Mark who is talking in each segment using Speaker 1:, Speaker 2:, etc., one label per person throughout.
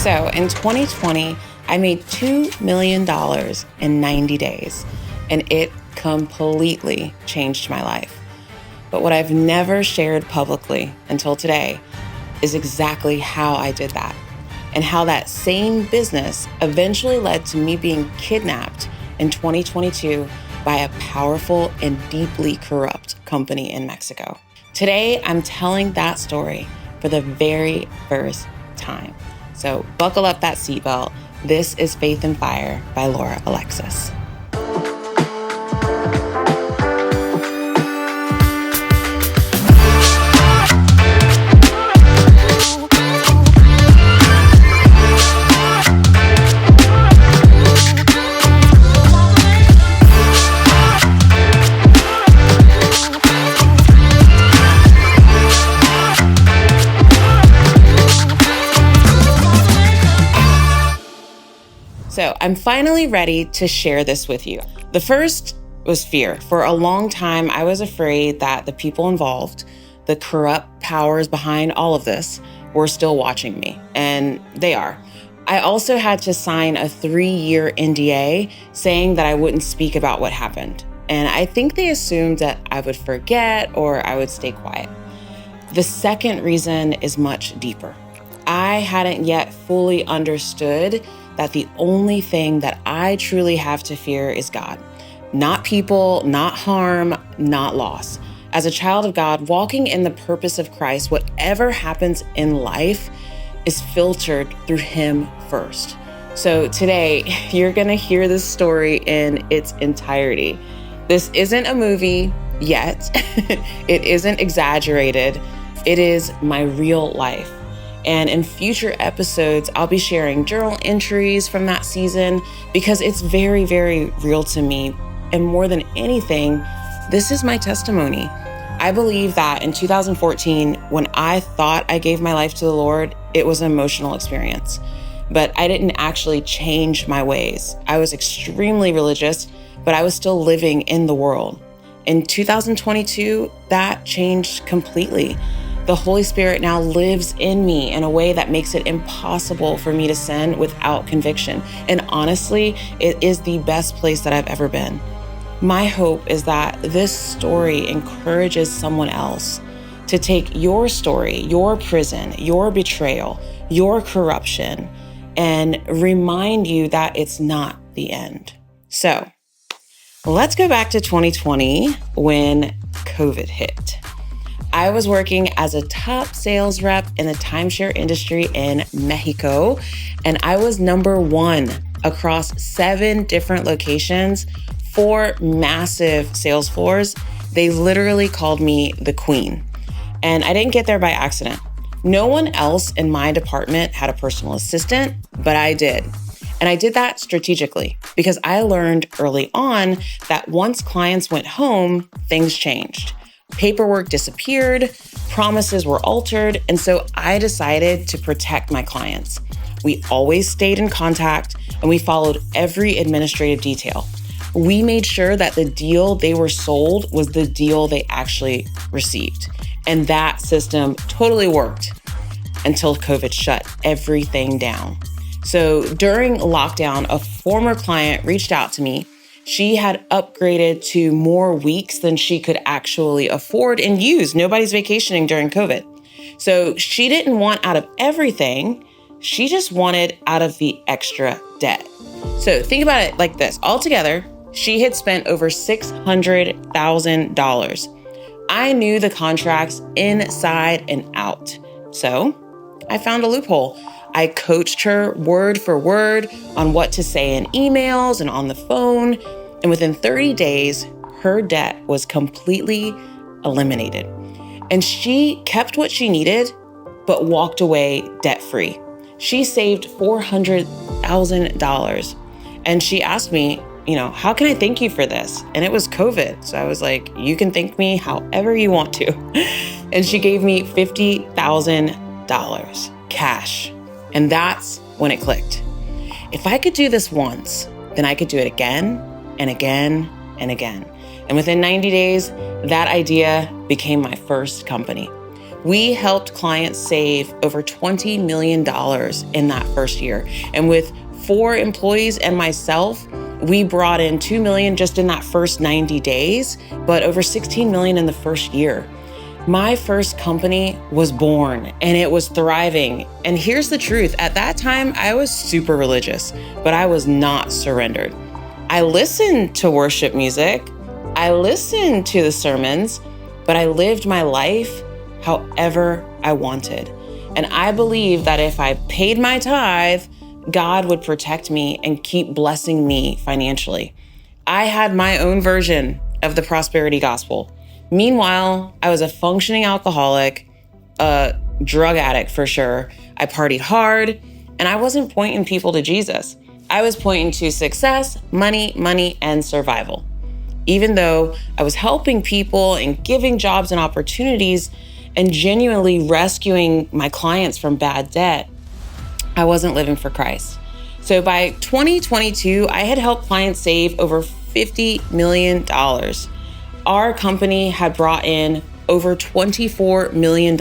Speaker 1: So in 2020, I made $2 million in 90 days, and it completely changed my life. But what I've never shared publicly until today is exactly how I did that, and how that same business eventually led to me being kidnapped in 2022 by a powerful and deeply corrupt company in Mexico. Today, I'm telling that story for the very first time. So buckle up that seatbelt. This is Faith and Fire by Laura Alexis. So I'm finally ready to share this with you. The first was fear. For a long time, I was afraid that the people involved, the corrupt powers behind all of this, were still watching me, and they are. I also had to sign a 3-year NDA saying that I wouldn't speak about what happened. And I think they assumed that I would forget or I would stay quiet. The second reason is much deeper. I hadn't yet fully understood that the only thing that I truly have to fear is God. Not people, not harm, not loss. As a child of God, walking in the purpose of Christ, whatever happens in life is filtered through Him first. So today, you're gonna hear this story in its entirety. This isn't a movie yet. It isn't exaggerated. It is my real life. And in future episodes, I'll be sharing journal entries from that season because it's very, very real to me. And more than anything, this is my testimony. I believe that in 2014, when I thought I gave my life to the Lord, it was an emotional experience. But I didn't actually change my ways. I was extremely religious, but I was still living in the world. In 2022, that changed completely. The Holy Spirit now lives in me in a way that makes it impossible for me to sin without conviction. And honestly, it is the best place that I've ever been. My hope is that this story encourages someone else to take your story, your prison, your betrayal, your corruption, and remind you that it's not the end. So let's go back to 2020 when COVID hit. I was working as a top sales rep in the timeshare industry in Mexico, and I was number one across 7 different locations, 4 massive sales floors. They literally called me the queen. And I didn't get there by accident. No one else in my department had a personal assistant, but I did. And I did that strategically because I learned early on that once clients went home, things changed. Paperwork disappeared, promises were altered, and so I decided to protect my clients. We always stayed in contact, and we followed every administrative detail. We made sure that the deal they were sold was the deal they actually received. And that system totally worked until COVID shut everything down. So during lockdown, a former client reached out to me. She had upgraded to more weeks than she could actually afford and use. Nobody's vacationing during COVID. So she didn't want out of everything. She just wanted out of the extra debt. So think about it like this. Altogether, she had spent over $600,000. I knew the contracts inside and out. So I found a loophole. I coached her word for word on what to say in emails and on the phone. And within 30 days, her debt was completely eliminated. And she kept what she needed, but walked away debt-free. She saved $400,000. And she asked me, how can I thank you for this? And it was COVID. So I was like, you can thank me however you want to. And she gave me $50,000 cash. And that's when it clicked. If I could do this once, then I could do it again and again and again. And within 90 days, that idea became my first company. We helped clients save over $20 million in that first year. And with 4 employees and myself, we brought in $2 million just in that first 90 days, but over $16 million in the first year. My first company was born and it was thriving. And here's the truth. At that time, I was super religious, but I was not surrendered. I listened to worship music. I listened to the sermons, but I lived my life however I wanted. And I believe that if I paid my tithe, God would protect me and keep blessing me financially. I had my own version of the prosperity gospel. Meanwhile, I was a functioning alcoholic, a drug addict for sure. I partied hard, and I wasn't pointing people to Jesus. I was pointing to success, money, and survival. Even though I was helping people and giving jobs and opportunities and genuinely rescuing my clients from bad debt, I wasn't living for Christ. So by 2022, I had helped clients save over $50 million. Our company had brought in over $24 million.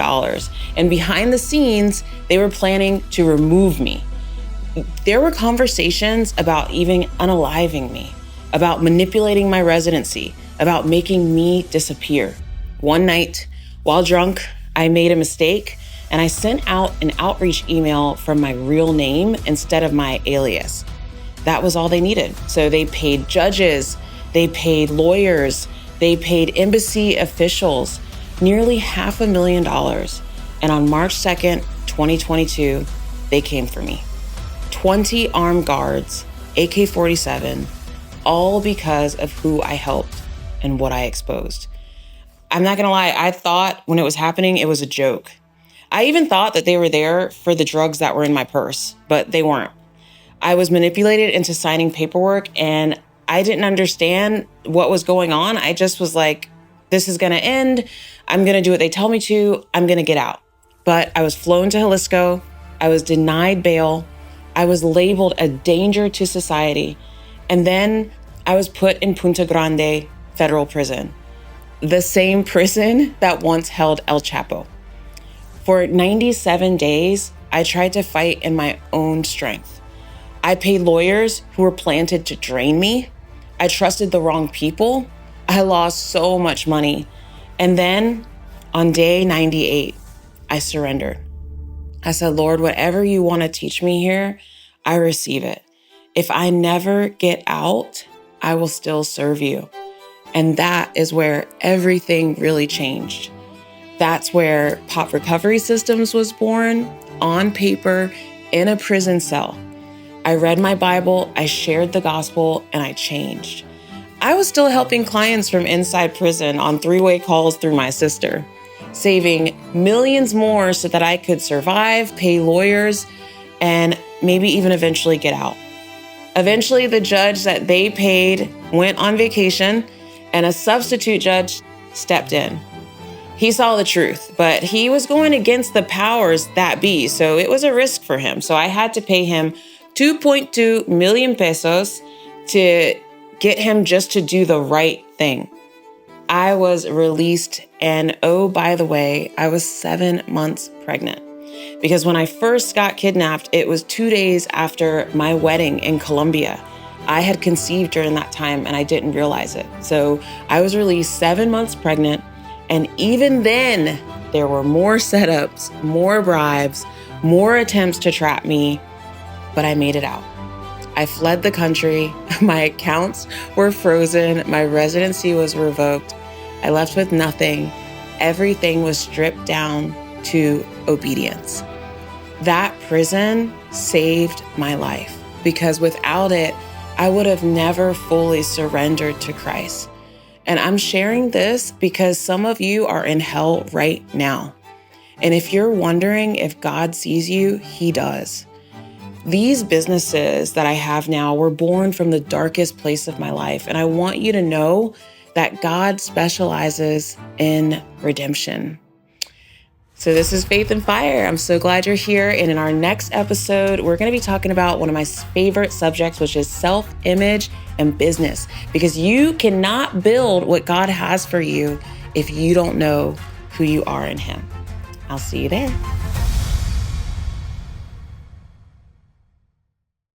Speaker 1: And behind the scenes, they were planning to remove me. There were conversations about even unaliving me, about manipulating my residency, about making me disappear. One night, while drunk, I made a mistake and I sent out an outreach email from my real name instead of my alias. That was all they needed. So they paid judges, they paid lawyers, they paid embassy officials, nearly $500,000. And on March 2nd, 2022, they came for me. 20 armed guards, AK-47, all because of who I helped and what I exposed. I'm not gonna lie, I thought when it was happening, it was a joke. I even thought that they were there for the drugs that were in my purse, but they weren't. I was manipulated into signing paperwork and I didn't understand what was going on. I just was like, this is gonna end. I'm gonna do what they tell me to. I'm gonna get out. But I was flown to Jalisco. I was denied bail. I was labeled a danger to society. And then I was put in Punta Grande federal prison, the same prison that once held El Chapo. For 97 days, I tried to fight in my own strength. I paid lawyers who were planted to drain me. I trusted the wrong people. I lost so much money. And then on day 98, I surrendered. I said, Lord, whatever you want to teach me here, I receive it. If I never get out, I will still serve you. And that is where everything really changed. That's where Pop Recovery Systems was born, on paper, in a prison cell. I read my Bible, I shared the gospel, and I changed. I was still helping clients from inside prison on 3-way calls through my sister, saving millions more so that I could survive, pay lawyers, and maybe even eventually get out. Eventually, the judge that they paid went on vacation, and a substitute judge stepped in. He saw the truth, but he was going against the powers that be, so it was a risk for him. So I had to pay him 2.2 million pesos to get him just to do the right thing. I was released, and oh, by the way, I was 7 months pregnant. Because when I first got kidnapped, it was 2 days after my wedding in Colombia. I had conceived during that time and I didn't realize it. So I was released 7 months pregnant. And even then, there were more setups, more bribes, more attempts to trap me, but I made it out. I fled the country. My accounts were frozen. My residency was revoked. I left with nothing. Everything was stripped down to obedience. That prison saved my life because without it, I would have never fully surrendered to Christ. And I'm sharing this because some of you are in hell right now. And if you're wondering if God sees you, He does. These businesses that I have now were born from the darkest place of my life. And I want you to know that God specializes in redemption. So this is Faith and Fire. I'm so glad you're here. And in our next episode, we're going to be talking about one of my favorite subjects, which is self-image and business. Because you cannot build what God has for you if you don't know who you are in Him. I'll see you there.